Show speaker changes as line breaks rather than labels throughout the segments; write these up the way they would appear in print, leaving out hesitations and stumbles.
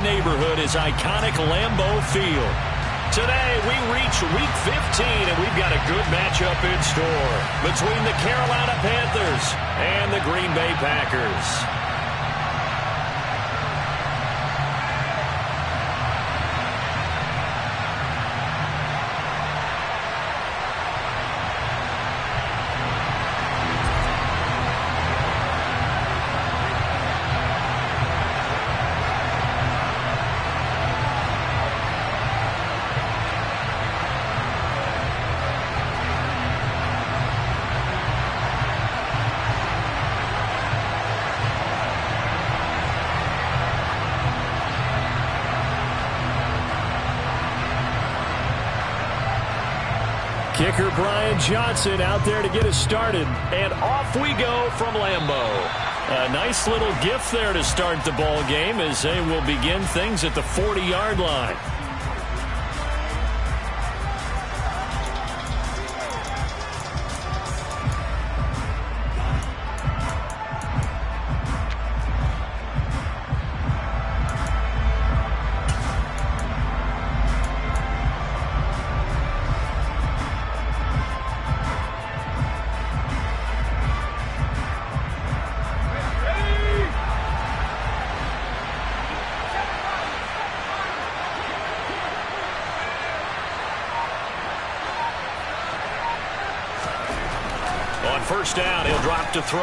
neighborhood is iconic Lambeau Field. Today, we reach Week 15, and we've got a good matchup in store between the Carolina Panthers and the Green Bay Packers. Kicker Brian Johnson out there to get us started. And off we go from Lambeau. A nice little gift there to start the ball game as they will begin things at the 40-yard line. On first down, he'll drop to throw.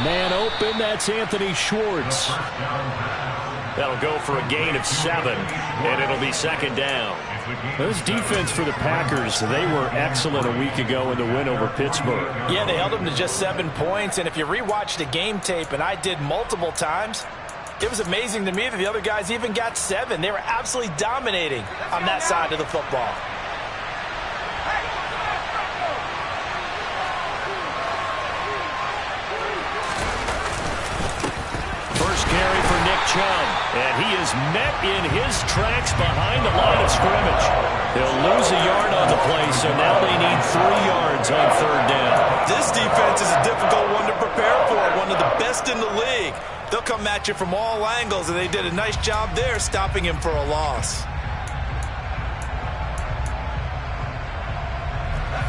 Man open, that's Anthony Schwartz. That'll go for a gain of 7, and it'll be second down. This defense for the Packers, they were excellent a week ago in the win over Pittsburgh.
Yeah, they held them to just 7 points, and if you rewatch the game tape, and I did multiple times, it was amazing to me that the other guys even got 7. They were absolutely dominating on that side of the football.
Carry for Nick Chubb, and he is met in his tracks behind the line of scrimmage. They'll lose a yard on the play, so now they need 3 yards on third down.
This defense is a difficult one to prepare for, one of the best in the league. They'll come at you from all angles, and they did a nice job there stopping him for a loss.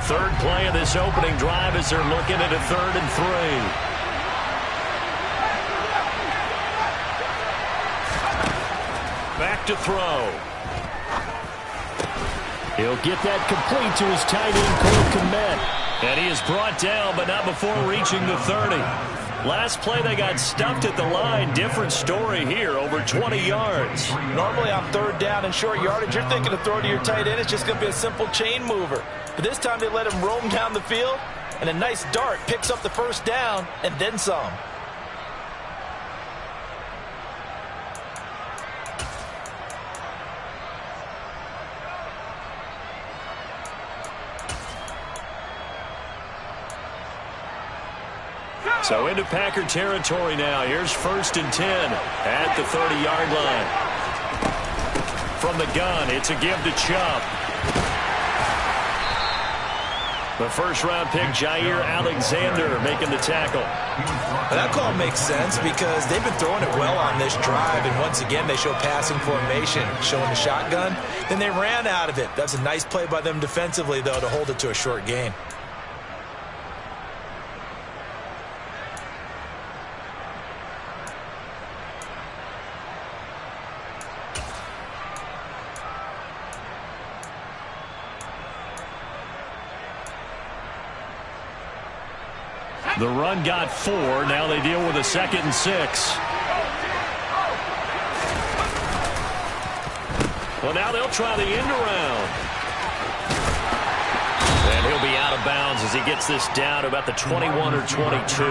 Third play of this opening drive as they're looking at a 3rd and 3. Back to throw. He'll get that complete to his tight end, Cole Kmet. And he is brought down, but not before reaching the 30. Last play, they got stuffed at the line. Different story here, over 20 yards.
Normally on third down and short yardage, you're thinking to throw to your tight end. It's just going to be a simple chain mover. But this time they let him roam down the field, and a nice dart picks up the first down and then some.
So into Packer territory now. Here's 1st and 10 at the 30-yard line. From the gun, it's a give to Chubb. The first-round pick, Jair Alexander, making the tackle.
That call makes sense because they've been throwing it well on this drive, and once again they show passing formation, showing the shotgun. Then they ran out of it. That's a nice play by them defensively, though, to hold it to a short gain.
The run got 4. Now they deal with a 2nd and 6. Well, now they'll try the end around. And he'll be out of bounds as he gets this down to about the 21 or 22.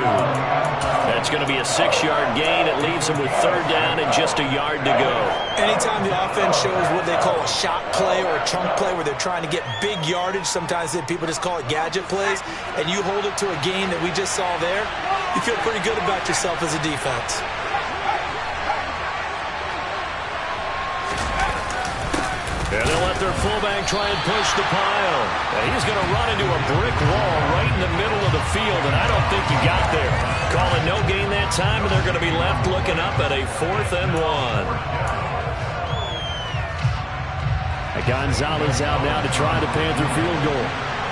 That's going to be a 6-yard gain. It leaves him with 3rd down and just a yard to go.
Anytime the offense shows what they call a shot play or a chunk play where they're trying to get big yardage, sometimes people just call it gadget plays, and you hold it to a gain that we just saw there, you feel pretty good about yourself as a defense.
And they'll let their fullback try and push the pile. And he's going to run into a brick wall right in the middle of the field, and I don't think he got there. Calling no gain that time, and they're going to be left looking up at a 4th and 1. Gonzalez out now to try the Panther field goal.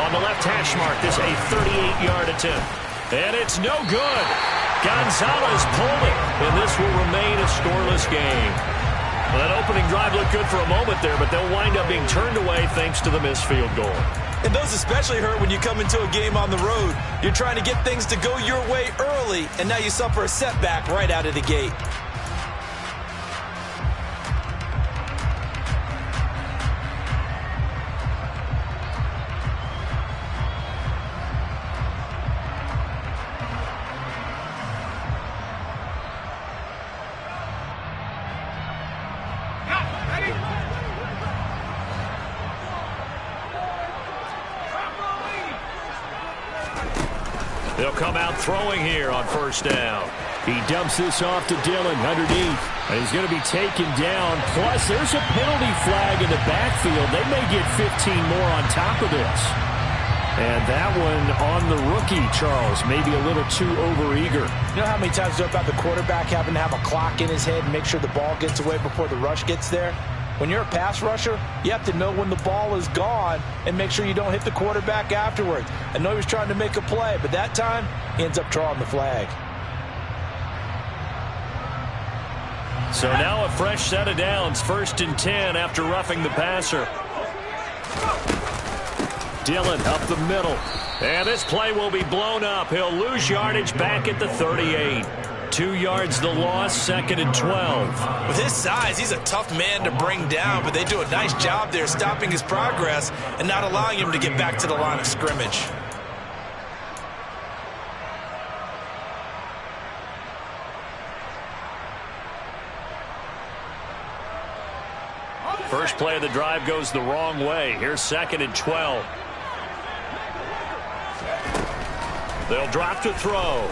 On the left hash mark, this a 38-yard attempt. And it's no good. Gonzalez pulled it, and this will remain a scoreless game. Well, that opening drive looked good for a moment there, but they'll wind up being turned away thanks to the missed field goal.
And those especially hurt when you come into a game on the road. You're trying to get things to go your way early, and now you suffer a setback right out of the gate.
They'll come out throwing here on first down. He dumps this off to Dillon underneath. And he's going to be taken down. Plus, there's a penalty flag in the backfield. They may get 15 more on top of this. And that one on the rookie, Charles, maybe a little too overeager.
You know how many times about the quarterback having to have a clock in his head and make sure the ball gets away before the rush gets there? When you're a pass rusher, you have to know when the ball is gone and make sure you don't hit the quarterback afterwards. I know he was trying to make a play, but that time he ends up drawing the flag.
So now a fresh set of downs, 1st and 10 after roughing the passer. Dillon up the middle. And this play will be blown up. He'll lose yardage back at the 38. 2 yards the loss, 2nd and 12.
With his size, he's a tough man to bring down, but they do a nice job there stopping his progress and not allowing him to get back to the line of scrimmage.
First play of the drive goes the wrong way. Here's 2nd and 12. They'll drop to throw.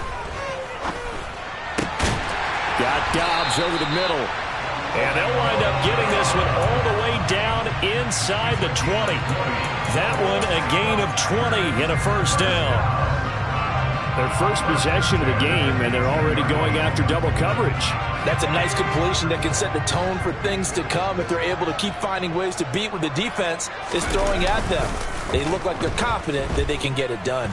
Got Dobbs over the middle. And they'll wind up getting this one all the way down inside the 20. That one a gain of 20 and a first down. Their first possession of the game, and they're already going after double coverage.
That's a nice completion that can set the tone for things to come if they're able to keep finding ways to beat what the defense is throwing at them. They look like they're confident that they can get it done.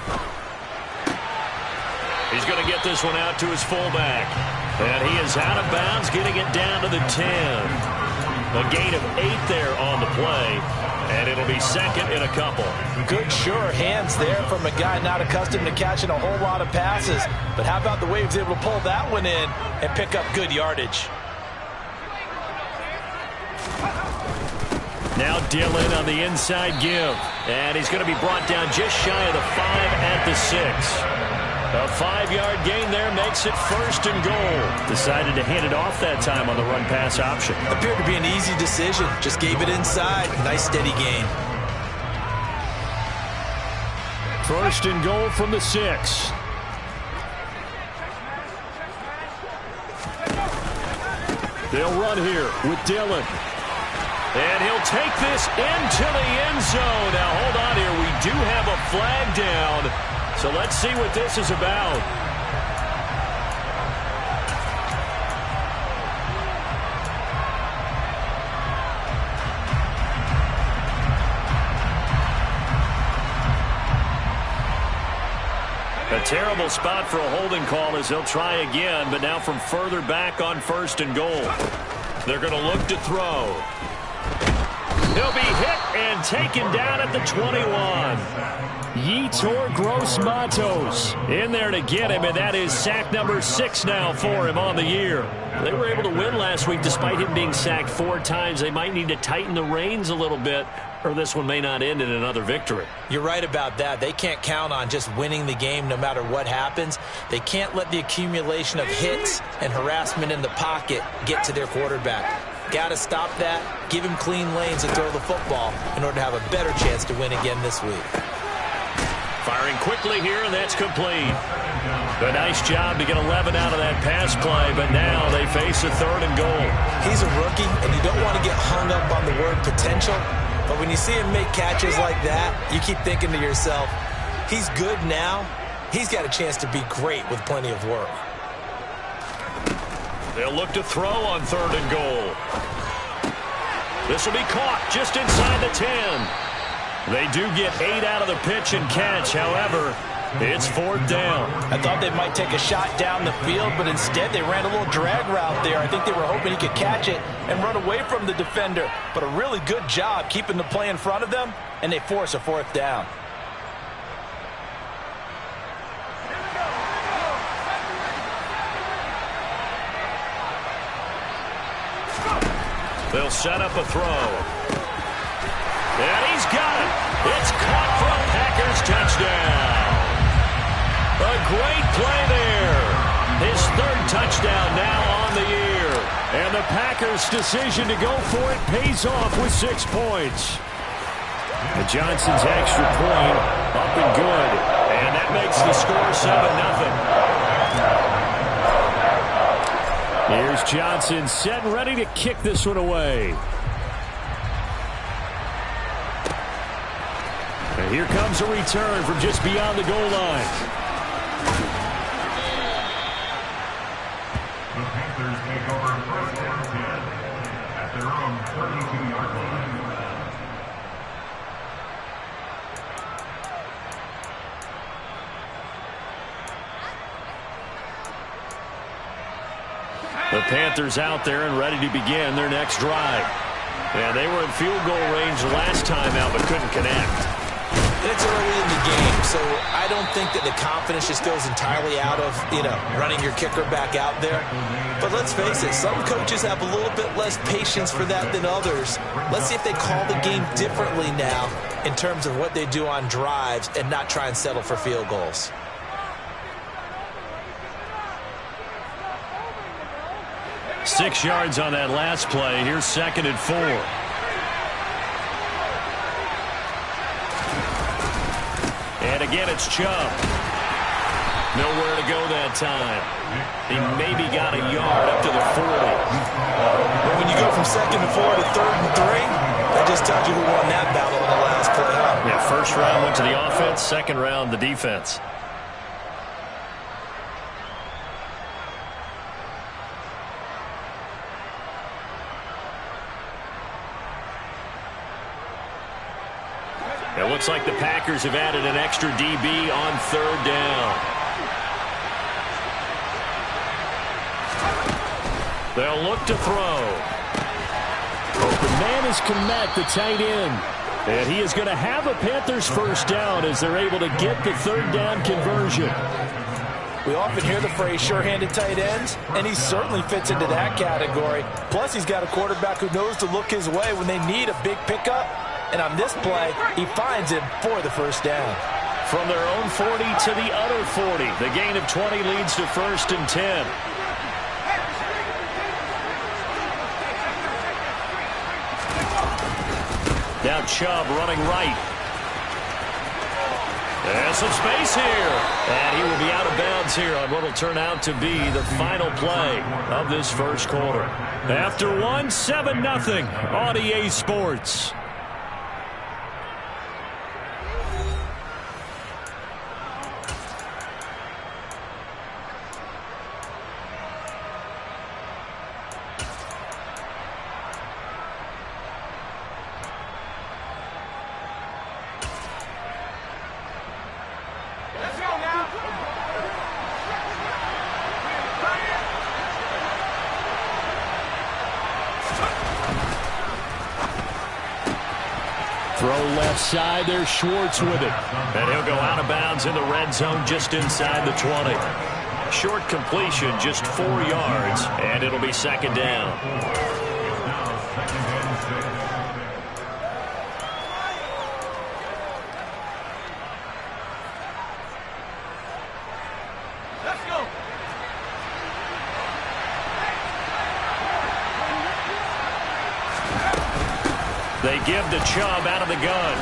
He's going to get this one out to his fullback. And he is out of bounds, getting it down to the 10. A gain of 8 there on the play. And it'll be 2nd and a couple.
Good, sure hands there from a guy not accustomed to catching a whole lot of passes. But how about the way he was able to pull that one in and pick up good yardage?
Now Dillon on the inside give. And he's going to be brought down just shy of the 5 at the 6. A 5-yard gain there makes it 1st and goal. Decided to hand it off that time on the run-pass option.
Appeared to be an easy decision. Just gave it inside. Nice steady gain.
1st and goal from the 6. They'll run here with Dillon. And he'll take this into the end zone. Now, hold on here. We do have a flag down. So let's see what this is about. A terrible spot for a holding call as they'll try again, but now from further back on 1st and goal. They're going to look to throw. He'll be hit and taken down at the 21. Yetur Gross-Matos in there to get him, and that is sack number 6 now for him on the year. They were able to win last week despite him being sacked 4 times. They might need to tighten the reins a little bit, or this one may not end in another victory.
You're right about that. They can't count on just winning the game no matter what happens. They can't let the accumulation of hits and harassment in the pocket get to their quarterback. Got to stop that, give him clean lanes and throw the football in order to have a better chance to win again this week.
Firing quickly here, and that's complete. A nice job to get 11 out of that pass play, but now they face a 3rd and goal.
He's a rookie, and you don't want to get hung up on the word potential, but when you see him make catches like that, you keep thinking to yourself, he's good now. He's got a chance to be great with plenty of work.
They'll look to throw on 3rd and goal. This will be caught just inside the 10. They do get 8 out of the pitch and catch. However, it's 4th down.
I thought they might take a shot down the field, but instead they ran a little drag route there. I think they were hoping he could catch it and run away from the defender. But a really good job keeping the play in front of them, and they force a 4th down.
They'll set up a throw. And he's got it. It's caught for a Packers touchdown. A great play there. His 3rd touchdown now on the year. And the Packers' decision to go for it pays off with 6 points. And Johnson's extra point up and good. And that makes the score 7-0. Here's Johnson set and ready to kick this one away. And here comes a return from just beyond the goal line.
The Panthers take over 1st and 10 at their own 32-yard line.
The Panthers out there and ready to begin their next drive. Yeah, they were in field goal range last time out but couldn't connect.
It's early in the game, so I don't think that the confidence just goes entirely out of, running your kicker back out there. But let's face it, some coaches have a little bit less patience for that than others. Let's see if they call the game differently now in terms of what they do on drives and not try and settle for field goals.
Six yards on that last play. Here's 2nd and 4. And again, it's Chubb. Nowhere to go that time. He maybe got a yard up to the 40.
But when you go from 2nd and 4 to 3rd and 3, that just tells you who won that battle in the last play.
Yeah, 1st round went to the offense, 2nd round the defense. It looks like the Packers have added an extra DB on 3rd down. They'll look to throw. Open man is Komet, the tight end. And he is going to have a Panthers 1st down as they're able to get the 3rd down conversion.
We often hear the phrase sure-handed tight ends, and he certainly fits into that category. Plus, he's got a quarterback who knows to look his way when they need a big pickup. And on this play, he finds him for the 1st down.
From their own 40 to the other 40. The gain of 20 leads to 1st and 10. Now Chubb running right. There's some space here. And he will be out of bounds here on what will turn out to be the final play of this 1st quarter. After 1, 7-0 on EA Sports. Throw left side, there's Schwartz with it. And he'll go out of bounds in the red zone just inside the 20. Short completion, just 4 yards, and it'll be 2nd down. They give to Chubb out of the gun.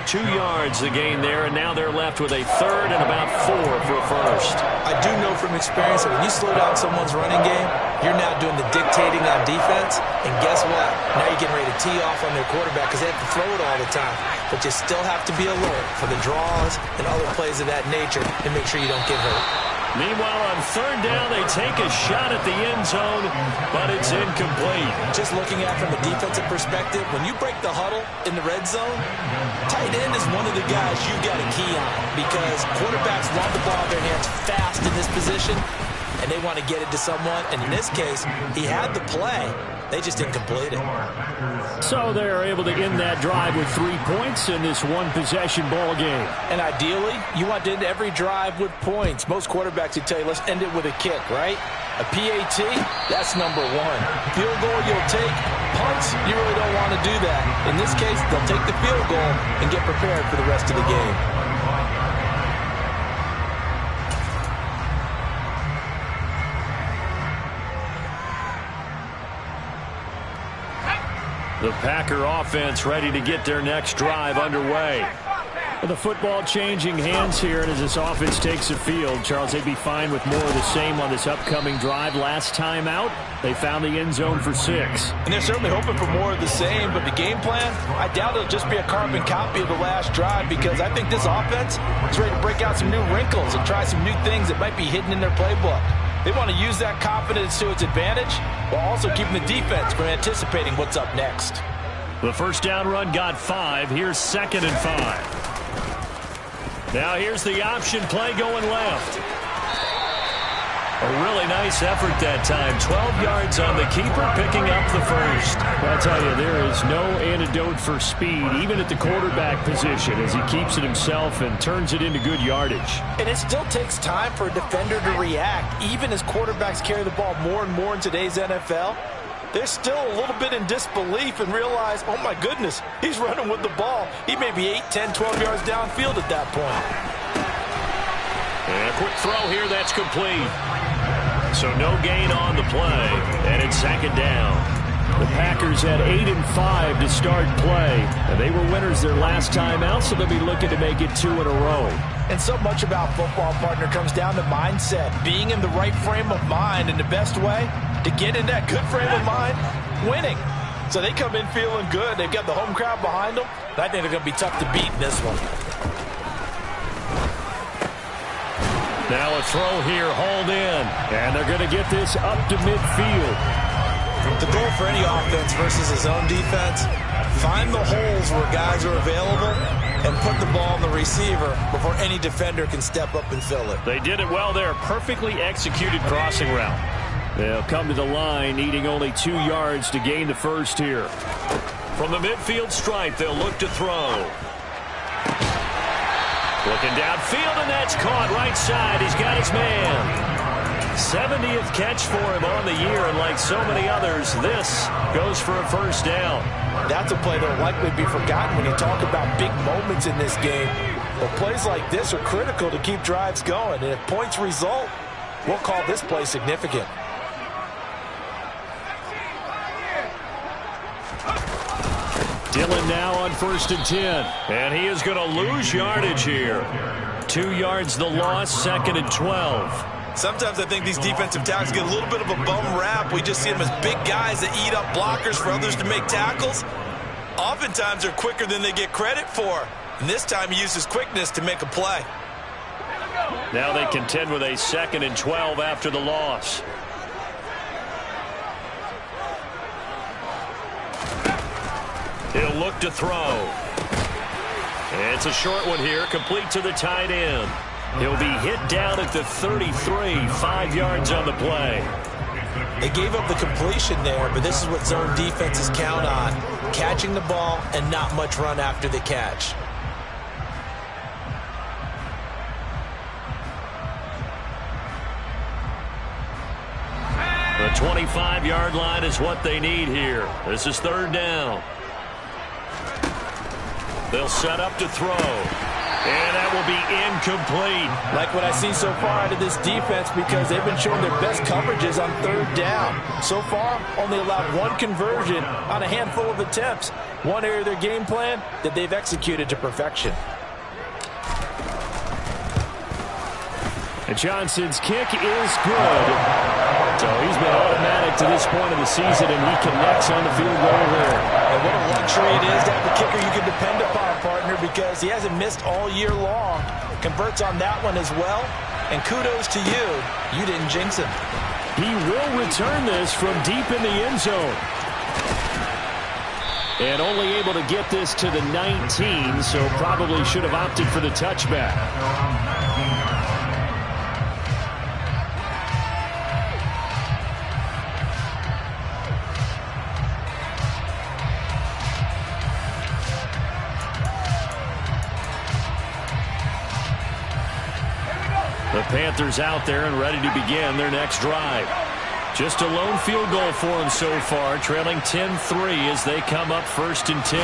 2 yards the gain there, and now they're left with a 3rd and about 4 for a 1st.
I do know from experience that when you slow down someone's running game, you're now doing the dictating on defense, and guess what? Now you're getting ready to tee off on their quarterback because they have to throw it all the time. But you still have to be alert for the draws and other plays of that nature and make sure you don't get hurt.
Meanwhile, on third down, they take a shot at the end zone, but it's incomplete.
Just looking at it from a defensive perspective, when you break the huddle in the red zone, tight end is one of the guys you've got to key on because quarterbacks want the ball in their hands fast in this position, and they want to get it to someone. And in this case, he had the play. They just didn't complete it.
So they're able to end that drive with 3 points in this one-possession ball game.
And ideally, you want to end every drive with points. Most quarterbacks would tell you, let's end it with a kick, right? A PAT, that's number one. Field goal you'll take. Punts, you really don't want to do that. In this case, they'll take the field goal and get prepared for the rest of the game.
The Packer offense ready to get their next drive underway. With the football changing hands here, and as this offense takes the field, Charles, they'd be fine with more of the same on this upcoming drive. Last time out, they found the end zone for 6.
And they're certainly hoping for more of the same, but the game plan, I doubt it'll just be a carbon copy of the last drive because I think this offense is ready to break out some new wrinkles and try some new things that might be hidden in their playbook. They want to use that confidence to its advantage while also keeping the defense from anticipating what's up next.
The first down run got 5. Here's 2nd and 5. Now here's the option play going left. A really nice effort that time. 12 yards on the keeper, picking up the first. I'll tell you, there is no antidote for speed, even at the quarterback position, as he keeps it himself and turns it into good yardage.
And it still takes time for a defender to react. Even as quarterbacks carry the ball more and more in today's NFL, they're still a little bit in disbelief and realize, oh my goodness, he's running with the ball. He may be 8, 10, 12 yards downfield at that point.
And a quick throw here, that's complete. So no gain on the play, and it's 2nd down. The Packers had 8 and 5 to start play, and they were winners their last time out, so they'll be looking to make it 2 in a row.
And so much about football, partner, comes down to mindset, being in the right frame of mind, and the best way to get in that good frame of mind, winning. So they come in feeling good. They've got the home crowd behind them, and I think they're going to be tough to beat in this one.
Now a throw here, hauled in, and they're going to get this up to midfield.
The goal for any offense versus a zone defense, find the holes where guys are available and put the ball on the receiver before any defender can step up and fill it.
They did it well there. Perfectly executed crossing route. They'll come to the line, needing only 2 yards to gain the first here. From the midfield stripe, they'll look to throw. Looking downfield, and that's caught right side. He's got his man. 70th catch for him on the year, and like so many others, this goes for a first down.
That's a play that will likely be forgotten when you talk about big moments in this game. But plays like this are critical to keep drives going, and if points result, we'll call this play significant.
Dillon now on 1st and 10, and he is going to lose yardage here. 2 yards the loss, 2nd and 12.
Sometimes I think these defensive tackles get a little bit of a bum rap. We just see them as big guys that eat up blockers for others to make tackles. Oftentimes they're quicker than they get credit for. And this time he uses quickness to make a play.
Now they contend with a 2nd and 12 after the loss. He'll look to throw. It's a short one here, complete to the tight end. He'll be hit down at the 33, 5 yards on the play.
They gave up the completion there, but this is what zone defenses count on. Catching the ball and not much run after the catch.
The 25-yard line is what they need here. This is 3rd down. They'll set up to throw. And that will be incomplete.
Like what I've seen so far out of this defense because they've been showing their best coverages on 3rd down. So far, only allowed 1 conversion on a handful of attempts. One area of their game plan that they've executed to perfection.
And Johnson's kick is good. So he's been automatic to this point of the season, and he connects on the field goal there.
And what a luxury it is to have a kicker you can depend upon, partner, because he hasn't missed all year long. Converts on that one as well. And kudos to you. You didn't jinx him.
He will return this from deep in the end zone. And only able to get this to the 19, so probably should have opted for the touchback. The Panthers out there and ready to begin their next drive. Just a lone field goal for them so far, trailing 10-3 as they come up 1st and 10.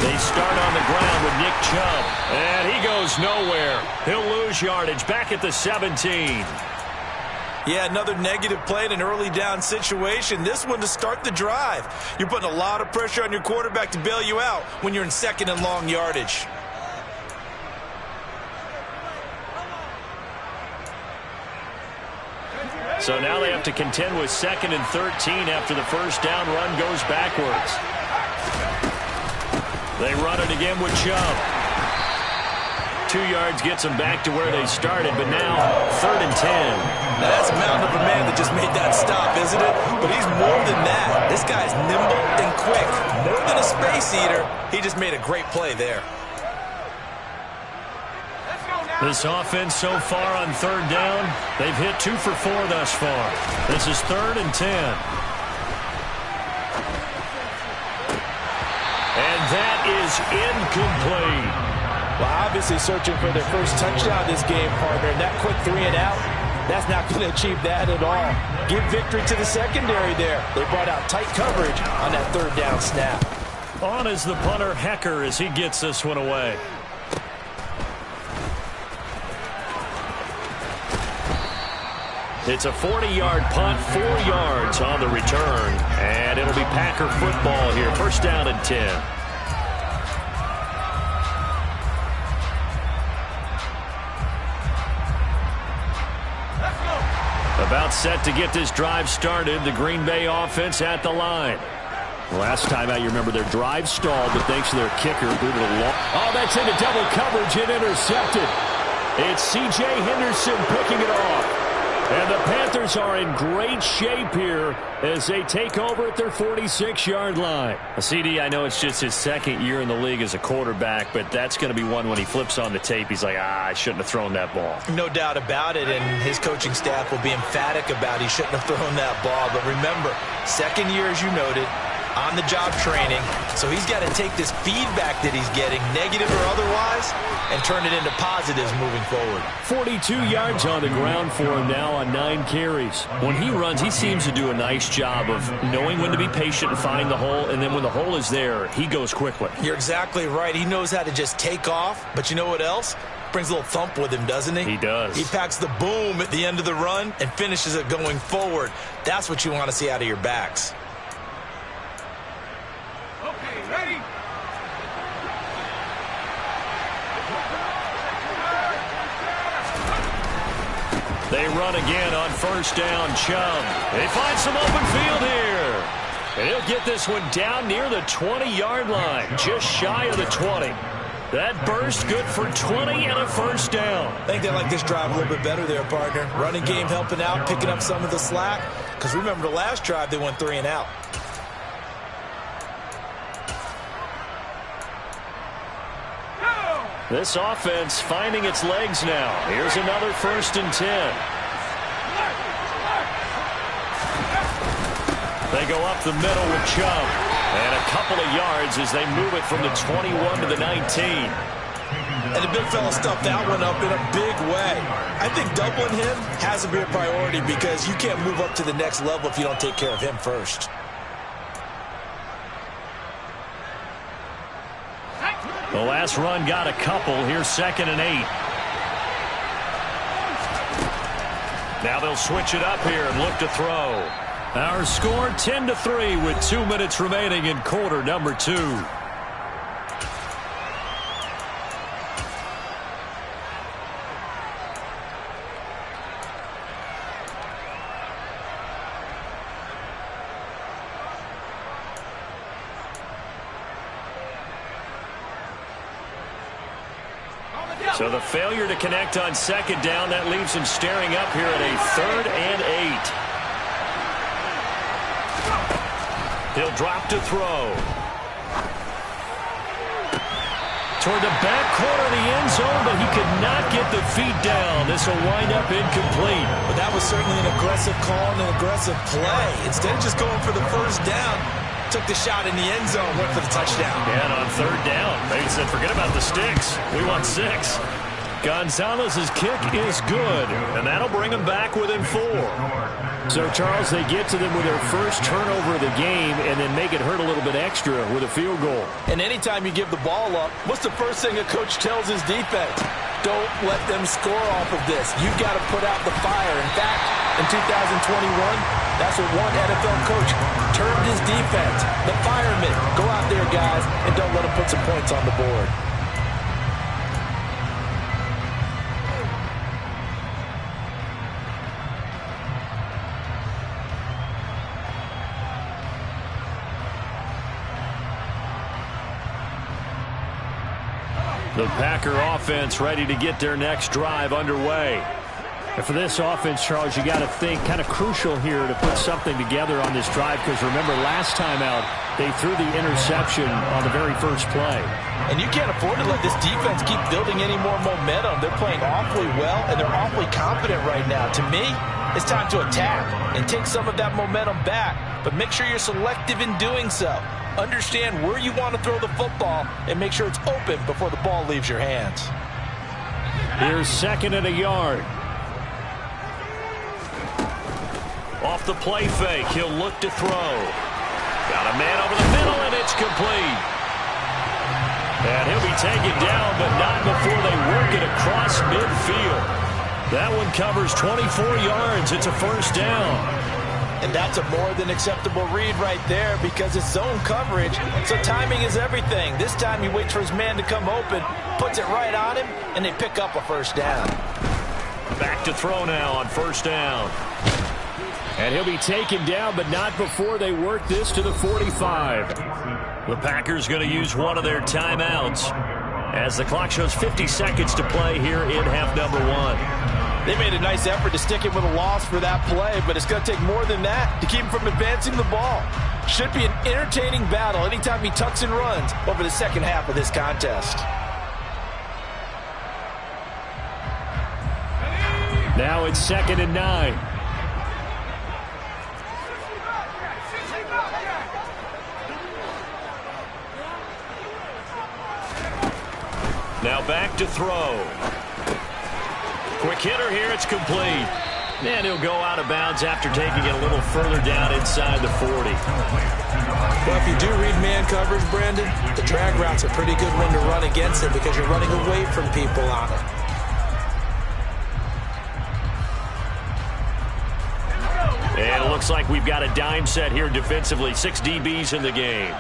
They start on the ground with Nick Chubb, and he goes nowhere. He'll lose yardage back at the 17.
Yeah, another negative play in an early down situation. This one to start the drive. You're putting a lot of pressure on your quarterback to bail you out when you're in 2nd and long yardage.
So now they have to contend with 2nd and 13 after the first down run goes backwards. They run it again with Chubb. 2 yards gets them back to where they started, but now 3rd and 10.
Now that's a mountain of a man that just made that stop, isn't it? But he's more than that. This guy's nimble and quick. More than a space eater. He just made a great play there.
This offense so far on 3rd down, they've hit 2 for 4 thus far. This is 3rd and 10. And that is incomplete.
Well, obviously searching for their first touchdown this game, partner. And that quick 3 and out, that's not going to achieve that at all. Give victory to the secondary there. They brought out tight coverage on that 3rd down snap.
On is the punter, Hecker, as he gets this one away. It's a 40-yard punt, 4 yards on the return, and it'll be Packer football here. 1st down and 10. About set to get this drive started. The Green Bay offense at the line. Last time out, you remember their drive stalled, but thanks to their kicker, booted a long. Oh, that's into double coverage and intercepted. It's C.J. Henderson picking it off. And the Panthers are in great shape here as they take over at their 46-yard line. CD, I know it's just his 2nd year in the league as a quarterback, but that's going to be one when he flips on the tape. He's like, I shouldn't have thrown that ball.
No doubt about it, and his coaching staff will be emphatic about he shouldn't have thrown that ball. But remember, 2nd year, as you noted, on-the-job training. So he's got to take this feedback that he's getting, negative or otherwise, and turn it into positives moving forward.
42 yards on the ground for him now on 9 carries. When he runs, he seems to do a nice job of knowing when to be patient and find the hole, and then when the hole is there, he goes quickly.
You're exactly right. He knows how to just take off, but you know what else? Brings a little thump with him, doesn't he?
He does.
He packs the boom at the end of the run and finishes it going forward. That's what you want to see out of your backs.
They run again on 1st down. Chubb. They find some open field here. And he'll get this one down near the 20-yard line, just shy of the 20. That burst good for 20 and a 1st down.
I think they like this drive a little bit better there, partner. Running game helping out, picking up some of the slack. Because remember the last drive, they went 3 and out.
This offense finding its legs now. Here's another 1st and 10. They go up the middle with Chubb. And a couple of yards as they move it from the 21 to the 19.
And the big fella stuffed that one up in a big way. I think doubling him has to be a priority because you can't move up to the next level if you don't take care of him first.
The last run got a couple. Here's 2nd and 8. Now they'll switch it up here and look to throw. Our score 10-3 with 2 minutes remaining in quarter number 2. So the failure to connect on second down, that leaves him staring up here at a 3rd and 8. He'll drop to throw. Toward the back corner of the end zone, but he could not get the feet down. This will wind up incomplete.
But that was certainly an aggressive call and an aggressive play. Instead of just going for the first down, took the shot in the end zone, went for the touchdown.
Yeah, and on 3rd down, they said, forget about the sticks. We want 6. Gonzalez's kick is good, and that'll bring him back within 4. So, Charles, they get to them with their first turnover of the game and then make it hurt a little bit extra with a field goal.
And anytime you give the ball up, what's the first thing a coach tells his defense? Don't let them score off of this. You've got to put out the fire. In fact, in 2021, that's what one NFL coach termed his defense. The firemen. Go out there, guys, and don't let them put some points on the board.
The Packer offense ready to get their next drive underway. And for this offense, Charles, you got to think kind of crucial here to put something together on this drive, because remember last time out they threw the interception on the very first play.
And you can't afford to let this defense keep building any more momentum. They're playing awfully well, and they're awfully confident right now. To me, it's time to attack and take some of that momentum back, but make sure you're selective in doing so. Understand where you want to throw the football and make sure it's open before the ball leaves your hands.
Here's 2nd and a yard. Off the play fake, he'll look to throw. Got a man over the middle, and it's complete. And he'll be taken down, but not before they work it across midfield. That one covers 24 yards. It's a first down.
And that's a more than acceptable read right there, because it's zone coverage, so timing is everything. This time he waits for his man to come open, puts it right on him, and they pick up a first down.
Back to throw now on first down. And he'll be taken down, but not before they work this to the 45. The Packers going to use one of their timeouts as the clock shows 50 seconds to play here in half number 1.
They made a nice effort to stick him with a loss for that play, but it's going to take more than that to keep him from advancing the ball. Should be an entertaining battle anytime he tucks and runs over the second half of this contest.
Now it's 2nd and 9. Now back to throw. Quick hitter here, it's complete. And he'll go out of bounds after taking it a little further down inside the 40.
Well, if you do read man coverage, Brandon, the drag route's a pretty good one to run against it because you're running away from people on it.
And it looks like we've got a dime set here defensively. 6 DBs in the game.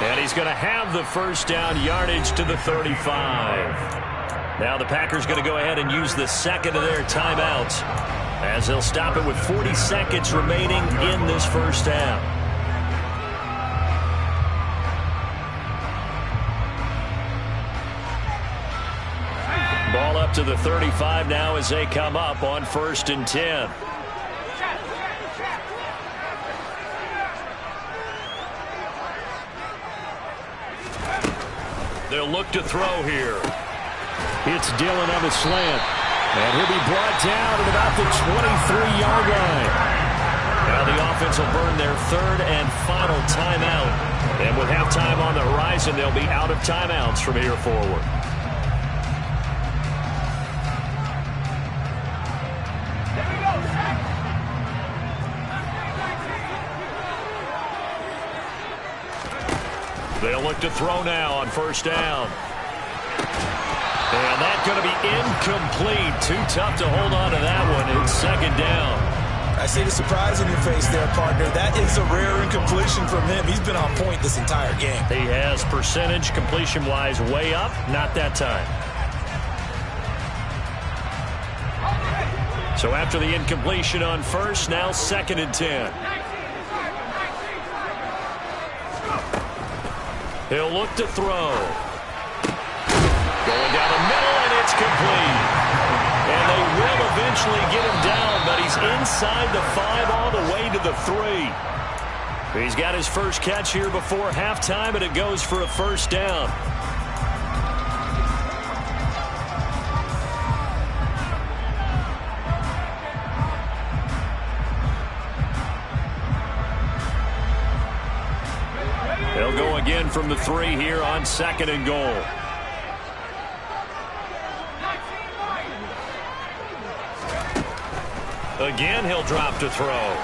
And he's going to have the first down, yardage to the 35. Now the Packers going to go ahead and use the second of their timeouts as they'll stop it with 40 seconds remaining in this first half. Ball up to the 35 now as they come up on 1st and 10. They'll look to throw here. It's Dillon on the slant. And he'll be brought down at about the 23-yard line. Now the offense will burn their 3rd and final timeout. And with halftime on the horizon, they'll be out of timeouts from here forward. They'll look to throw now on first down. And that's going to be incomplete. Too tough to hold on to that one. It's 2nd down.
I see the surprise in your face there, partner. That is a rare incompletion from him. He's been on point this entire game.
He has percentage completion-wise way up. Not that time. So after the incompletion on first, now 2nd and 10. He'll look to throw. Going down the middle, and it's complete. And they will eventually get him down, but he's inside the 5 all the way to the 3. He's got his first catch here before halftime, and it goes for a first down. They'll go again from the 3 here on 2nd and goal. Again, he'll drop to throw.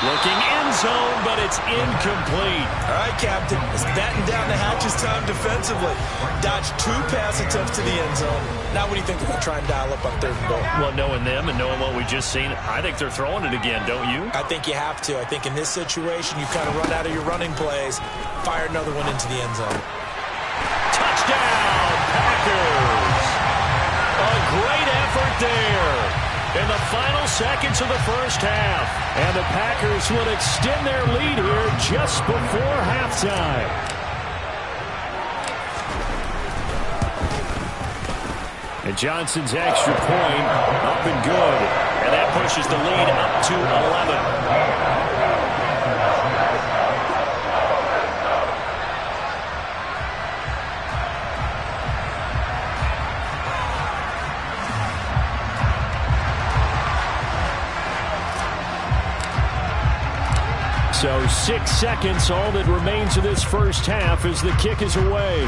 Looking end zone, but it's incomplete.
All right, Captain. It's batten down the hatches time defensively. Dodged 2 pass attempts to the end zone. Now what do you think they're going to try and dial up on 3rd and goal?
Well, knowing them and knowing what we just seen, I think they're throwing it again, don't you?
I think you have to. I think in this situation, you kind of run out of your running plays, fire another one into the end zone.
Touchdown, Packers! A great effort there in the final seconds of the first half. And the Packers will extend their lead here just before halftime. And Johnson's extra point up and good. And that pushes the lead up to 11. So 6 seconds, all that remains of this first half as the kick is away.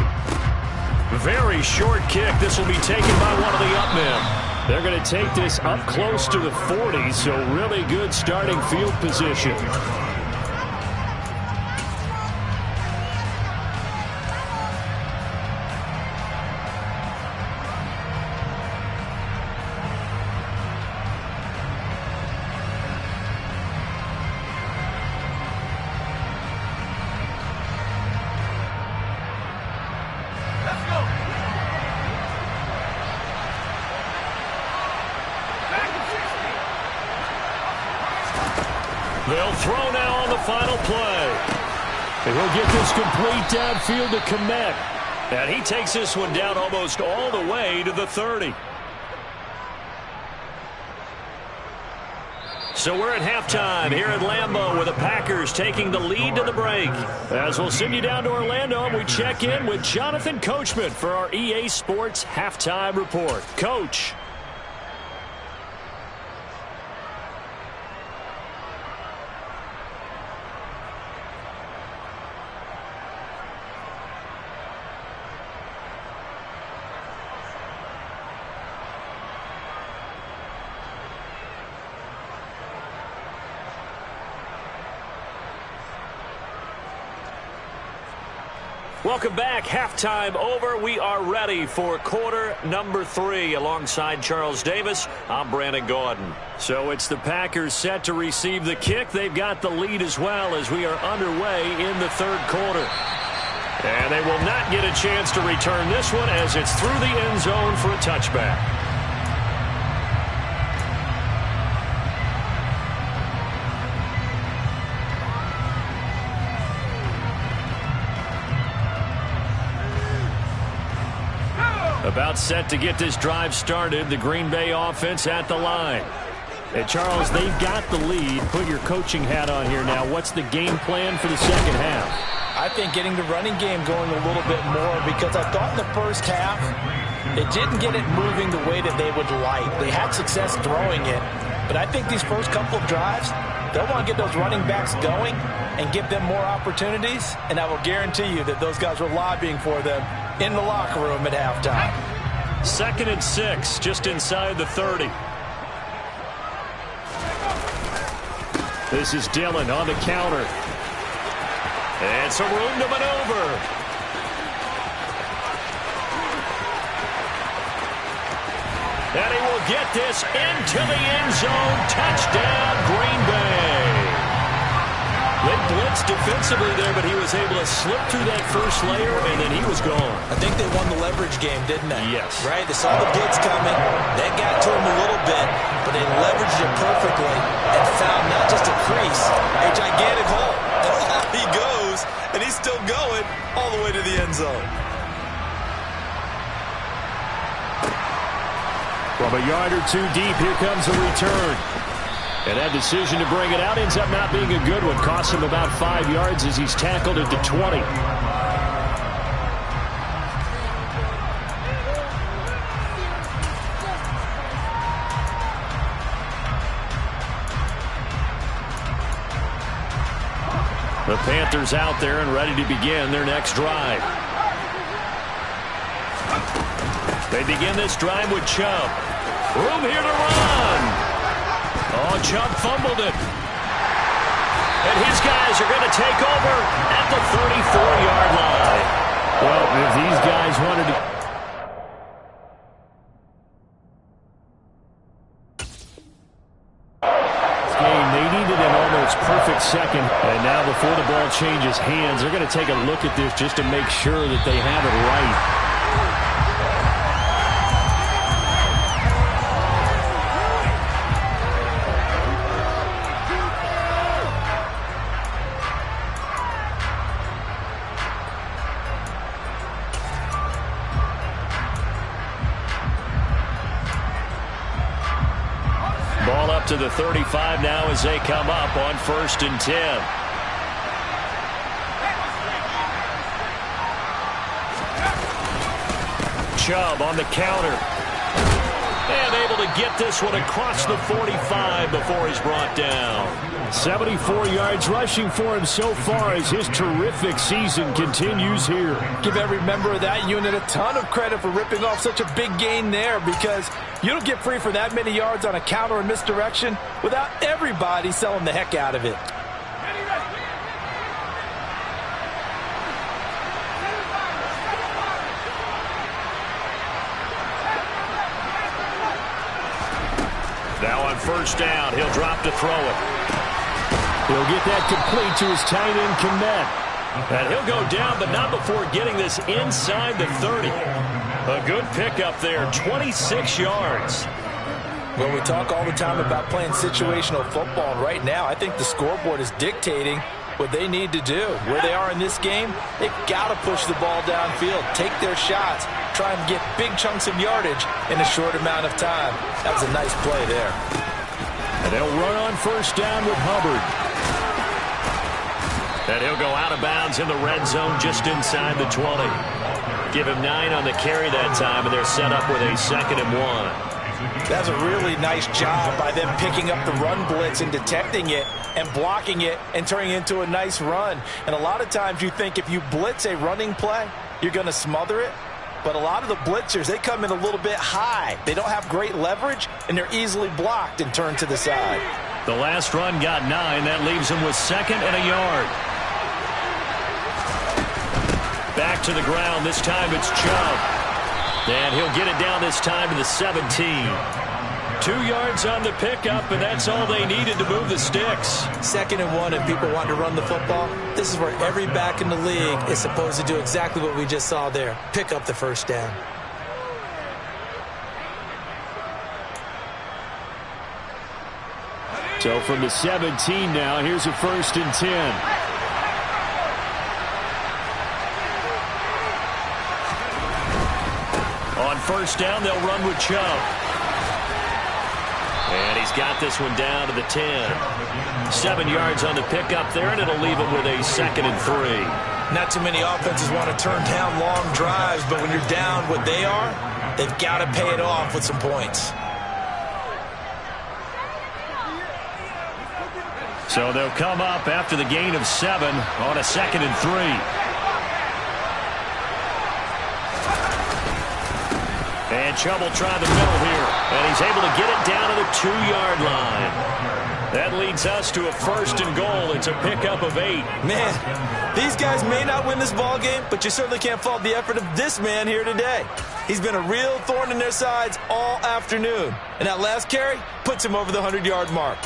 Very short kick. This will be taken by one of the up men. They're going to take this up close to the 40, so really good starting field position. They'll throw now on the final play. And he'll get this complete downfield to Kmet. And he takes this one down almost all the way to the 30. So we're at halftime here at Lambeau with the Packers taking the lead to the break. As we'll send you down to Orlando, and we check in with Jonathan Coachman for our EA Sports Halftime Report. Coach. Welcome back. Halftime over. We are ready for quarter number 3. Alongside Charles Davis, I'm Brandon Gaudin. So it's the Packers set to receive the kick. They've got the lead as well as we are underway in the 3rd quarter. And they will not get a chance to return this one as it's through the end zone for a touchback. About set to get this drive started. The Green Bay offense at the line. And Charles, they've got the lead. Put your coaching hat on here now. What's the game plan for the second half?
I think getting the running game going a little bit more, because I thought in the first half they didn't get it moving the way that they would like. They had success throwing it, but I think these first couple of drives, they'll want to get those running backs going and give them more opportunities, and I will guarantee you that those guys were lobbying for them in the locker room at halftime.
2nd and 6, just inside the 30. This is Dillon on the counter. And some room to maneuver. And he will get this into the end zone. Touchdown, Green Bay. They blitz blitz defensively there, but he was able to slip through that first layer, and then he was gone.
I think they won the leverage game, didn't they?
Yes.
Right? They saw the blitz coming. That got to him a little bit, but they leveraged it perfectly and found not just a crease, a gigantic hole.
And off he goes, and he's still going all the way to the end zone.
From a yard or two deep, here comes a return. And that decision to bring it out ends up not being a good one. Costs him about 5 yards as he's tackled at the 20. The Panthers out there and ready to begin their next drive. They begin this drive with Chubb. Room here to run. Oh, Chubb fumbled it. And his guys are going to take over at the 34-yard line. Well, if these guys wanted to... This game, they needed an almost perfect second. And now before the ball changes hands, they're going to take a look at this just to make sure that they have it right. Ball up to the 35 now as they come up on 1st and 10. Chubb on the counter. And able to get this one across the 45 before he's brought down. 74 yards rushing for him so far as his terrific season continues here.
Give every member of that unit a ton of credit for ripping off such a big gain there, because you don't get free for that many yards on a counter and misdirection without everybody selling the heck out of it.
Now on 1st down, he'll drop to throw it. He'll get that complete to his tight end, Kmet. And he'll go down, but not before getting this inside the 30. A good pickup there, 26 yards.
Well, we talk all the time about playing situational football, and right now I think the scoreboard is dictating what they need to do. Where they are in this game, they've got to push the ball downfield, take their shots, try and get big chunks of yardage in a short amount of time. That was a nice play there.
And they'll run on 1st down with Hubbard. And he'll go out of bounds in the red zone just inside the 20. Give him 9 on the carry that time, and they're set up with a 2nd and 1.
That's a really nice job by them picking up the run blitz and detecting it and blocking it and turning it into a nice run. And a lot of times you think if you blitz a running play, you're going to smother it. But a lot of the blitzers, they come in a little bit high. They don't have great leverage, and they're easily blocked and turned to the side.
The last run got 9. That leaves him with 2nd and a yard. Back to the ground. This time it's Chubb. And he'll get it down this time to the 17. 2 yards on the pickup, and that's all they needed to move the sticks.
2nd and 1, and people want to run the football. This is where every back in the league is supposed to do exactly what we just saw there. Pick up the 1st down.
So from the 17 now, here's a 1st and 10. On 1st down, they'll run with Chubb. And he's got this one down to the 10. 7 yards on the pickup there, and it'll leave him with a 2nd and 3.
Not too many offenses want to turn down long drives, but when you're down what they are, they've got to pay it off with some points.
So they'll come up after the gain of 7 on a 2nd and 3. And Chubb will try the middle here. And he's able to get it down to the 2-yard line. That leads us to a 1st and goal. It's a pickup of 8.
Man, these guys may not win this ball game, but you certainly can't fault the effort of this man here today. He's been a real thorn in their sides all afternoon. And that last carry puts him over the 100-yard mark.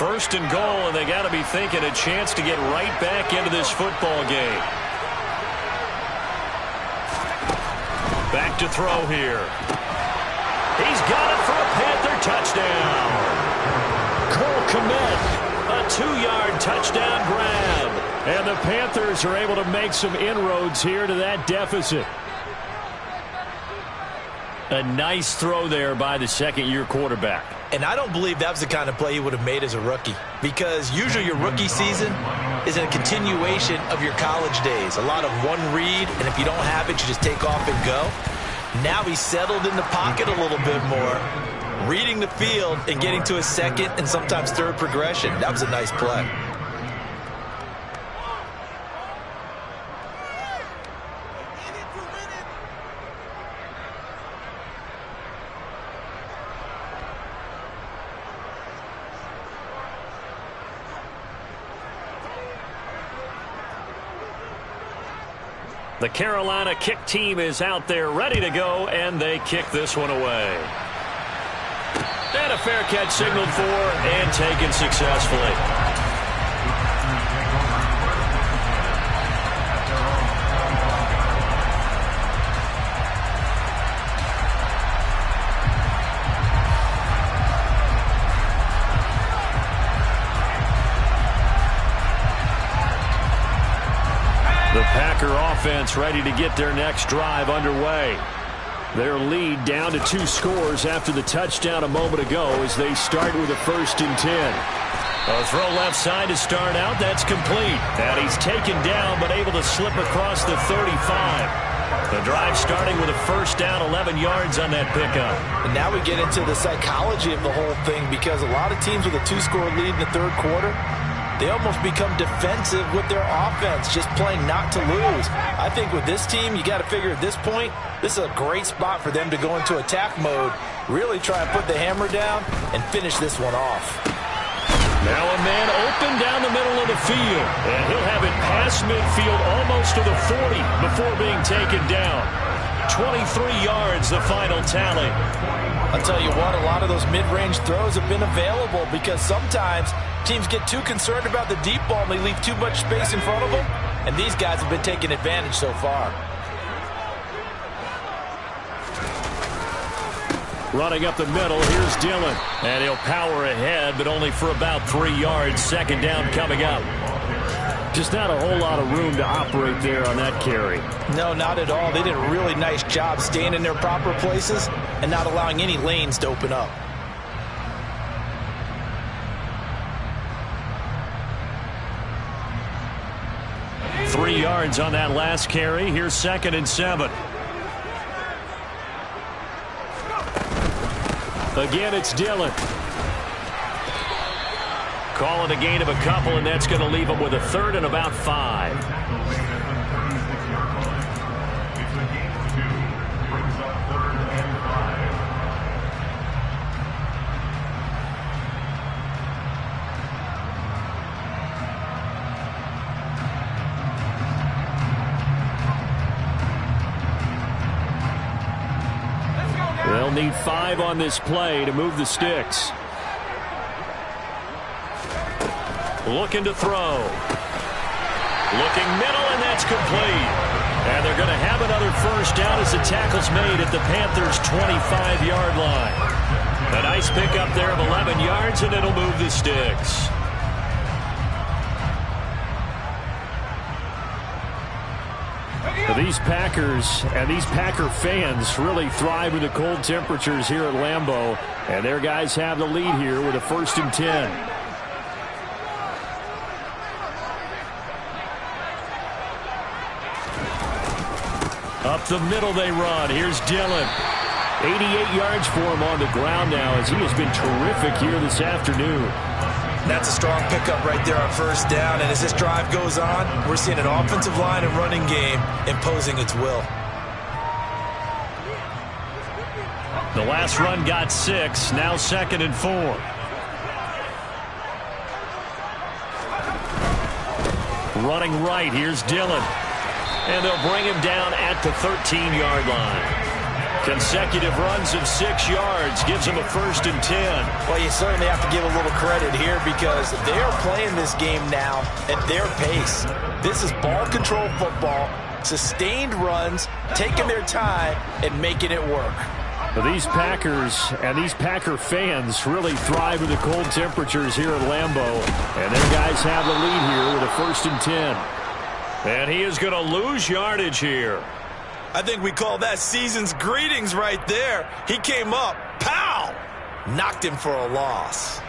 First and goal, and they got to be thinking a chance to get right back into this football game. Back to throw here. He's got it for a Panther touchdown. Cole Kmet, a 2-yard touchdown grab. And the Panthers are able to make some inroads here to that deficit. A nice throw there by the second-year quarterback.
And I don't believe that was the kind of play he would have made as a rookie, because usually your rookie season is a continuation of your college days. A lot of one read, and if you don't have it, you just take off and go. Now he's settled in the pocket a little bit more, reading the field and getting to his second and sometimes third progression. That was a nice play.
The Carolina kick team is out there ready to go, and they kick this one away. And a fair catch signaled for and taken successfully. The Packer offense ready to get their next drive underway. Their lead down to 2 scores after the touchdown a moment ago as they start with a 1st and 10. A throw left side to start out. That's complete. And he's taken down but able to slip across the 35. The drive starting with a 1st down, 11 yards on that pickup.
And now we get into the psychology of the whole thing, because a lot of teams with a 2-score lead in the third quarter, they almost become defensive with their offense, just playing not to lose. I think with this team, you got to figure at this point, this is a great spot for them to go into attack mode, really try and put the hammer down and finish this one off.
Now a man open down the middle of the field, and he'll have it past midfield almost to the 40 before being taken down. 23 yards, the final tally.
I'll tell you what, a lot of those mid-range throws have been available, because sometimes teams get too concerned about the deep ball and they leave too much space in front of them, and these guys have been taking advantage so far.
Running up the middle, here's Dillon. And he'll power ahead, but only for about 3 yards. 2nd down coming up. Just not a whole lot of room to operate there on that carry.
No, not at all. They did a really nice job staying in their proper places and not allowing any lanes to open up.
Three yards on that last carry. Here's 2nd and 7. Again, it's Dillon. Call it a gain of a couple, and that's going to leave him with a 3rd and about 5. They'll need 5 on this play to move the sticks. Looking to throw. Looking middle, and that's complete. And they're going to have another 1st down as the tackle's made at the Panthers' 25-yard line. A nice pickup there of 11 yards, and it'll move the sticks. These Packers and these Packer fans really thrive with the cold temperatures here at Lambeau. And their guys have the lead here with a 1st and 10. Up the middle they run. Here's Dillon. 88 yards for him on the ground now, as he has been terrific here this afternoon.
That's a strong pickup right there on 1st down. And as this drive goes on, we're seeing an offensive line and running game imposing its will.
The last run got 6. Now 2nd and 4. Running right. Here's Dillon. And they'll bring him down at the 13-yard line. Consecutive runs of 6 yards gives them a 1st and 10.
Well, you certainly have to give a little credit here because they are playing this game now at their pace. This is ball control football, sustained runs, taking their time and making it work.
But these Packers and these Packer fans really thrive in the cold temperatures here at Lambeau. And their guys have the lead here with a 1st and 10. And he is going to lose yardage here.
I think we call that season's greetings right there. He came up, pow! Knocked him for a loss.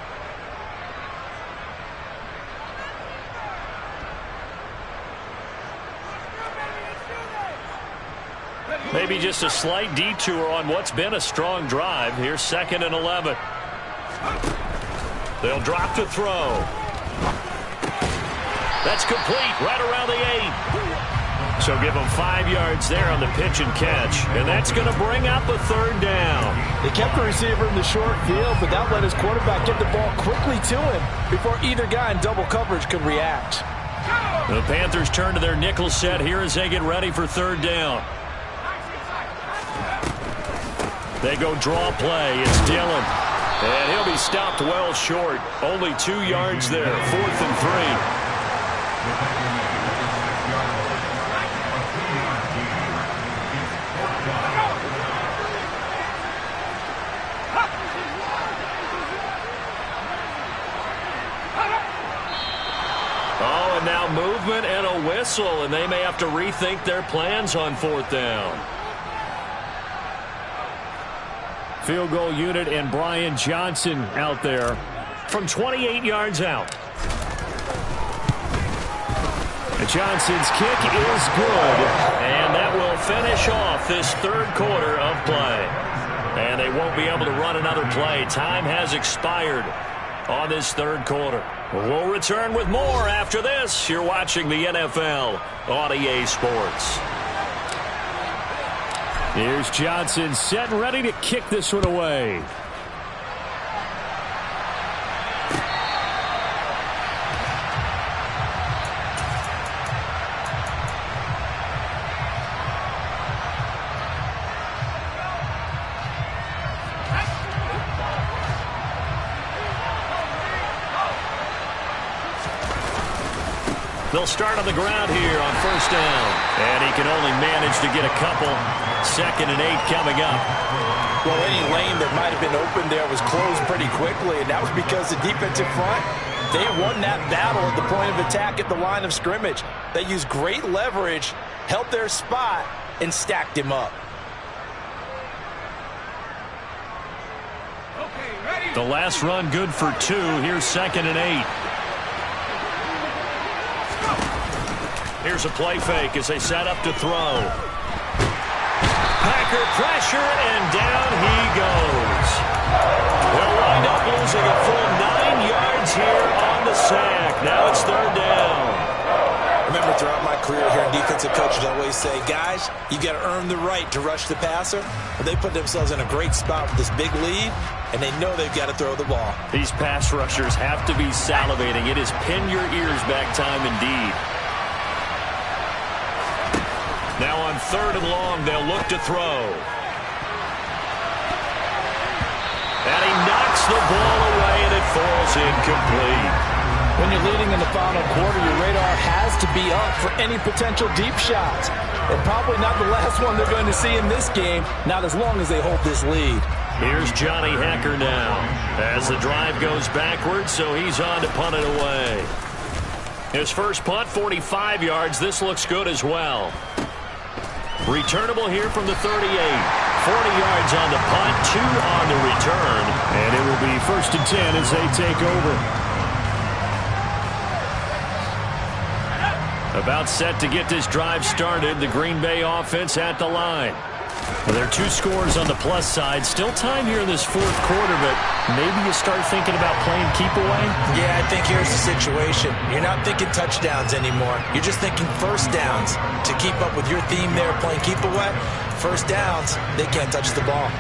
Maybe just a slight detour on what's been a strong drive. Here's 2nd and 11. They'll drop to throw. That's complete right around the 8. So give them 5 yards there on the pitch and catch. And that's going to bring up a 3rd down.
They kept the receiver in the short field, but that let his quarterback get the ball quickly to him before either guy in double coverage could react.
The Panthers turn to their nickel set here as they get ready for 3rd down. They go draw play. It's Dillon. And he'll be stopped well short. Only 2 yards there. 4th and 3. Oh, and now movement and a whistle, and they may have to rethink their plans on 4th down. Field goal unit and Brian Johnson out there from 28 yards out. And Johnson's kick is good, and that will finish off this 3rd quarter of play. And they won't be able to run another play. Time has expired on this 3rd quarter. We'll return with more after this. You're watching the NFL on EA Sports. Here's Johnson set and ready to kick this one away. They'll start on the ground here on 1st down. And he can only manage to get a couple. 2nd and 8 coming up.
Well, any lane that might have been open there was closed pretty quickly, and that was because the defensive front, they won that battle at the point of attack at the line of scrimmage. They used great leverage, held their spot, and stacked him up.
The last run good for 2. Here's 2nd and 8. Here's a play fake as they set up to throw. Packer pressure, and down he goes. They'll wind up losing a full 9 yards here on the sack. Now it's 3rd down.
Remember, throughout my career here in defensive coaches, I always say, guys, you got to earn the right to rush the passer. And they put themselves in a great spot with this big lead, and they know they've got to throw the ball.
These pass rushers have to be salivating. It is pin your ears back time indeed. Now on 3rd and long, they'll look to throw. And he knocks the ball away, and it falls incomplete.
When you're leading in the final quarter, your radar has to be up for any potential deep shots. And probably not the last one they're going to see in this game, not as long as they hold this lead.
Here's Johnny Hecker now as the drive goes backwards, so he's on to punt it away. His first punt, 45 yards. This looks good as well. Returnable here from the 38. 40 yards on the punt, 2 on the return. And it will be 1st and 10 as they take over. About set to get this drive started. The Green Bay offense at the line. Well, there are 2 scores on the plus side. Still time here in this 4th quarter, but maybe you start thinking about playing keep away?
Yeah, I think here's the situation. You're not thinking touchdowns anymore. You're just thinking 1st downs. To keep up with your theme there, playing keep away, 1st downs, they can't touch the ball.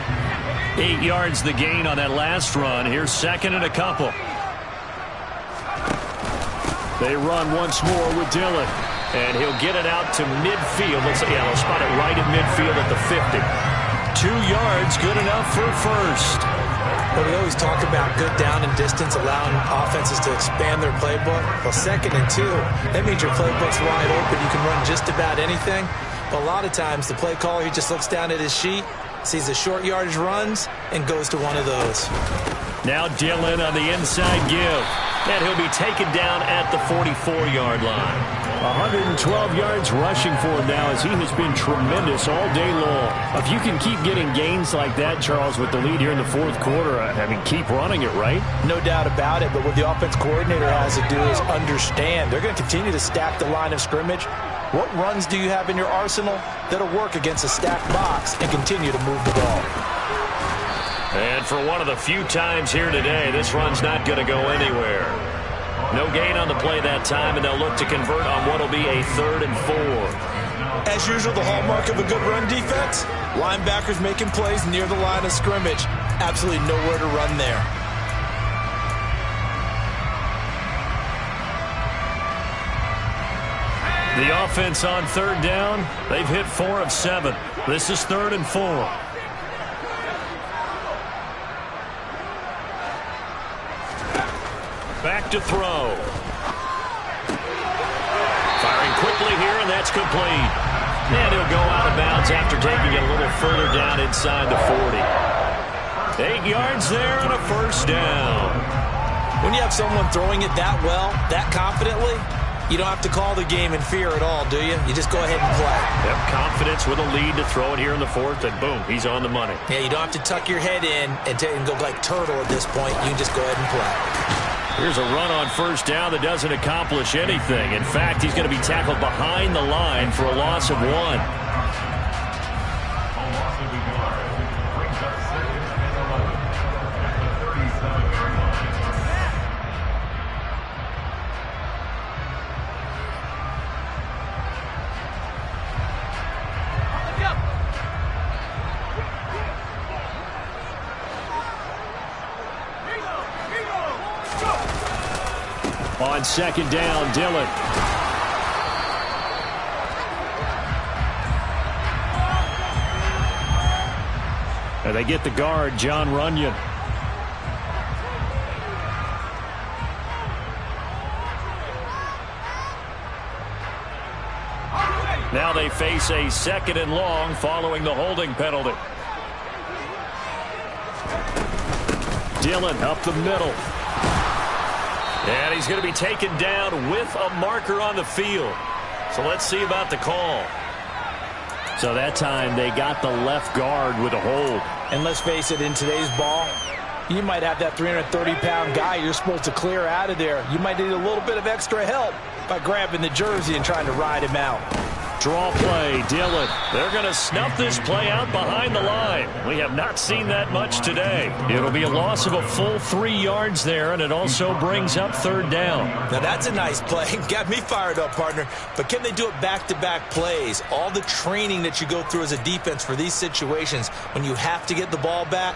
8 yards the gain on that last run. Here's 2nd and a couple. They run once more with Dillon. And he'll get it out to midfield. Looks like, yeah, they'll spot it right at midfield at the 50. 2 yards, good enough for first.
Well, we always talk about good down and distance, allowing offenses to expand their playbook. Well, 2nd and 2, that means your playbook's wide open. You can run just about anything. But a lot of times, the play caller, he just looks down at his sheet, sees the short yardage runs, and goes to one of those.
Now Dillon on the inside give. And he'll be taken down at the 44-yard line. 112 yards rushing for him now, as he has been tremendous all day long. If you can keep getting gains like that, Charles, with the lead here in the 4th quarter, I mean, keep running it, right?
No doubt about it, but what the offense coordinator has to do is understand. They're going to continue to stack the line of scrimmage. What runs do you have in your arsenal that'll work against a stacked box and continue to move the ball?
And for one of the few times here today, this run's not going to go anywhere. No gain on the play that time, and they'll look to convert on what will be a 3rd and 4.
As usual, the hallmark of a good run defense, linebackers making plays near the line of scrimmage. Absolutely nowhere to run there.
The offense on 3rd down, they've hit 4 of 7. This is 3rd and 4. Back to throw. Firing quickly here, and that's complete. And he'll go out of bounds after taking it a little further down inside the 40. 8 yards there and a first down.
When you have someone throwing it that well, that confidently, you don't have to call the game in fear at all, do you? You just go ahead and play.
Yep, confidence with a lead to throw it here in the 4th, and boom, he's on the money.
Yeah, you don't have to tuck your head in and go like turtle at this point. You can just go ahead and play.
Here's a run on first down that doesn't accomplish anything. In fact, he's going to be tackled behind the line for a loss of 1. On 2nd down, Dillon. And they get the guard, John Runyon. Now they face a 2nd and long following the holding penalty. Dillon up the middle. And he's going to be taken down with a marker on the field. So let's see about the call. So that time they got the left guard with a hold.
And let's face it, in today's ball, you might have that 330-pound guy you're supposed to clear out of there. You might need a little bit of extra help by grabbing the jersey and trying to ride him out.
Draw play, Dillon. They're going to snuff this play out behind the line. We have not seen that much today. It'll be a loss of a full 3 yards there, and it also brings up 3rd down.
Now that's a nice play. Got me fired up, partner. But can they do it back-to-back plays? All the training that you go through as a defense for these situations, when you have to get the ball back,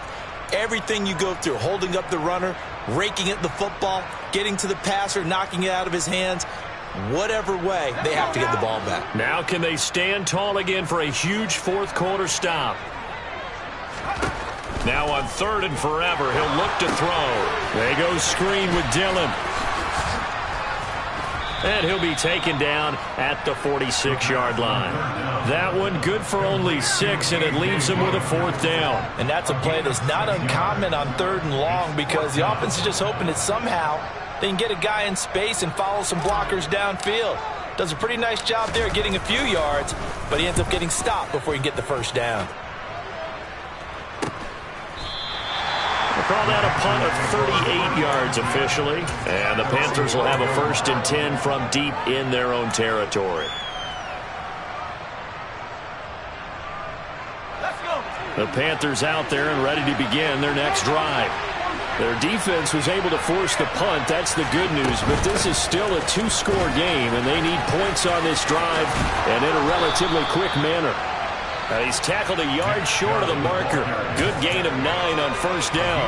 everything you go through, holding up the runner, raking at the football, getting to the passer, knocking it out of his hands, whatever way, they have to get the ball back.
Now can they stand tall again for a huge 4th quarter stop? Now on 3rd and forever, he'll look to throw. They go screen with Dillon. And he'll be taken down at the 46-yard line. That one good for only 6, and it leaves him with a 4th down.
And that's a play that's not uncommon on 3rd and long, because the offense is just hoping that somehow they can get a guy in space and follow some blockers downfield. Does a pretty nice job there getting a few yards, but he ends up getting stopped before he can get the first down.
We'll call that a punt of 38 yards officially. And the Panthers will have a 1st and 10 from deep in their own territory. The Panthers out there and ready to begin their next drive. Their defense was able to force the punt. That's the good news. But this is still a 2-score game, and they need points on this drive and in a relatively quick manner. He's tackled a yard short of the marker. Good gain of 9 on first down.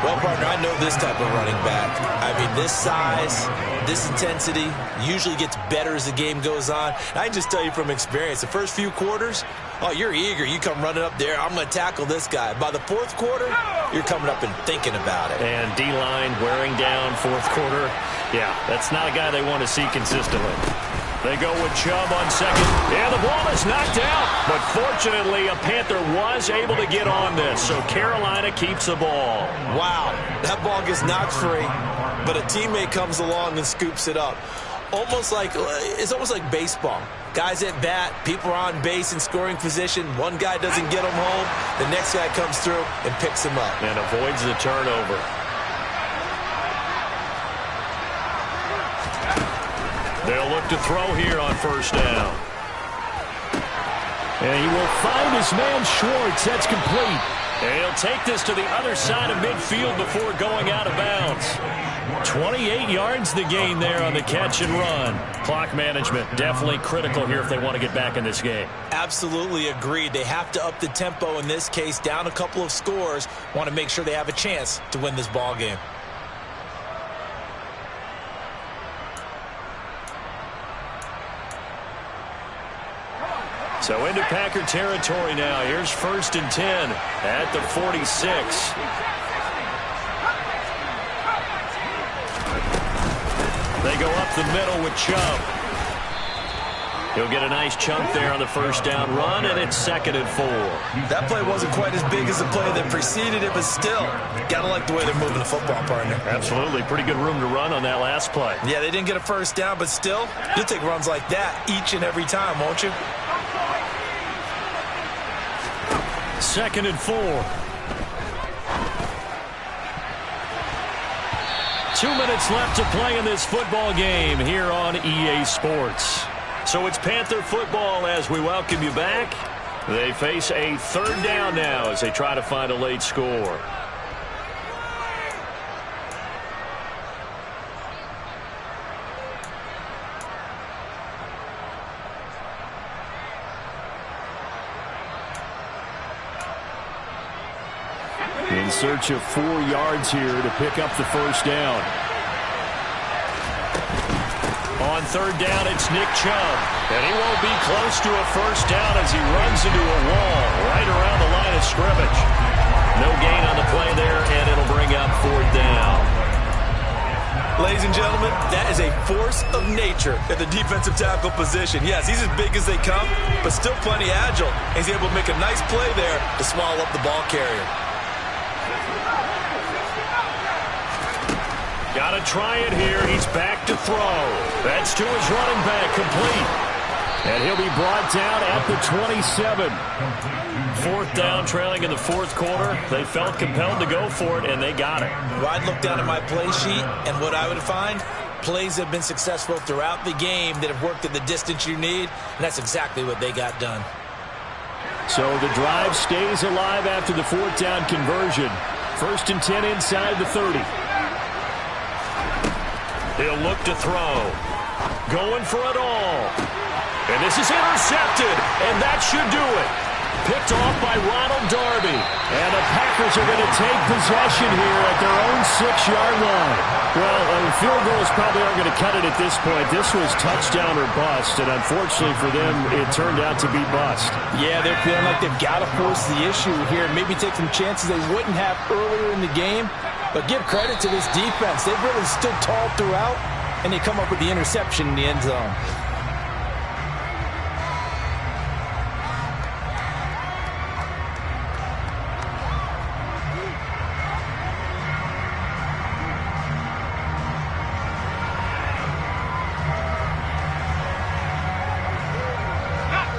Well, partner, I know this type of running back. I mean, this size, this intensity usually gets better as the game goes on. And I can just tell you from experience, the first few quarters, oh, you're eager. You come running up there, I'm going to tackle this guy. By the fourth quarter, you're coming up and thinking about it.
And D-line wearing down fourth quarter. Yeah, that's not a guy they want to see consistently. They go with Chubb on second. Yeah, the ball is knocked out. But fortunately, a Panther was able to get on this. So Carolina keeps the ball.
Wow, that ball gets knocked free, but a teammate comes along and scoops it up. It's almost like baseball. Guys at bat, people are on base in scoring position. One guy doesn't get him home. The next guy comes through and picks him up.
And avoids the turnover. They'll look to throw here on first down. And he will find his man Schwartz. That's complete. And he'll take this to the other side of midfield before going out of bounds. 28 yards the gain there on the catch and run. Clock management definitely critical here if they want to get back in this game.
Absolutely agreed. They have to up the tempo in this case, down a couple of scores. Want to make sure they have a chance to win this ball game.
So into Packer territory now. Here's 1st and 10 at the 46. They go up the middle with Chubb. He'll get a nice chunk there on the first down run, and it's 2nd and 4.
That play wasn't quite as big as the play that preceded it, but still, gotta like the way they're moving the football, partner.
Absolutely. Pretty good room to run on that last play.
Yeah, they didn't get a first down, but still, you'll take runs like that each and every time, won't you?
2nd and 4. 2 minutes left to play in this football game here on EA Sports. So it's Panther football as we welcome you back. They face a 3rd down now as they try to find a late score. In search of 4 yards here to pick up the first down. On 3rd down, it's Nick Chubb. And he won't be close to a first down as he runs into a wall right around the line of scrimmage. No gain on the play there, and it'll bring up 4th down.
Ladies and gentlemen, that is a force of nature at the defensive tackle position. Yes, he's as big as they come, but still plenty agile. He's able to make a nice play there to swallow up the ball carrier.
Got to try it here. He's back to throw. That's to his running back, complete. And he'll be brought down at the 27. 4th down, trailing in the 4th quarter. They felt compelled to go for it, and they got it.
Well, I'd look down at my play sheet, and what I would find, plays have been successful throughout the game that have worked at the distance you need, and that's exactly what they got done.
So the drive stays alive after the 4th down conversion. 1st and 10 inside the 30. He'll look to throw. Going for it all. And this is intercepted, and that should do it. Picked off by Ronald Darby. And the Packers are going to take possession here at their own 6-yard line. Well, field goals probably aren't going to cut it at this point. This was touchdown or bust, and unfortunately for them, it turned out to be bust.
Yeah, they're feeling like they've got to force the issue here. Maybe take some chances they wouldn't have earlier in the game. But give credit to this defense. They've really stood tall throughout, and they come up with the interception in the end zone.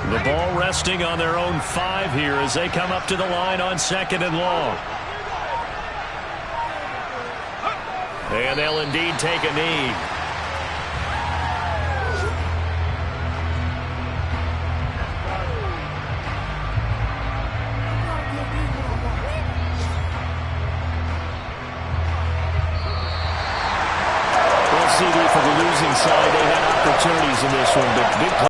The ball resting on their own 5 here as they come up to the line on 2nd and long. And they'll indeed take a knee. Well, CD, for the losing side, they had opportunities in this one, but big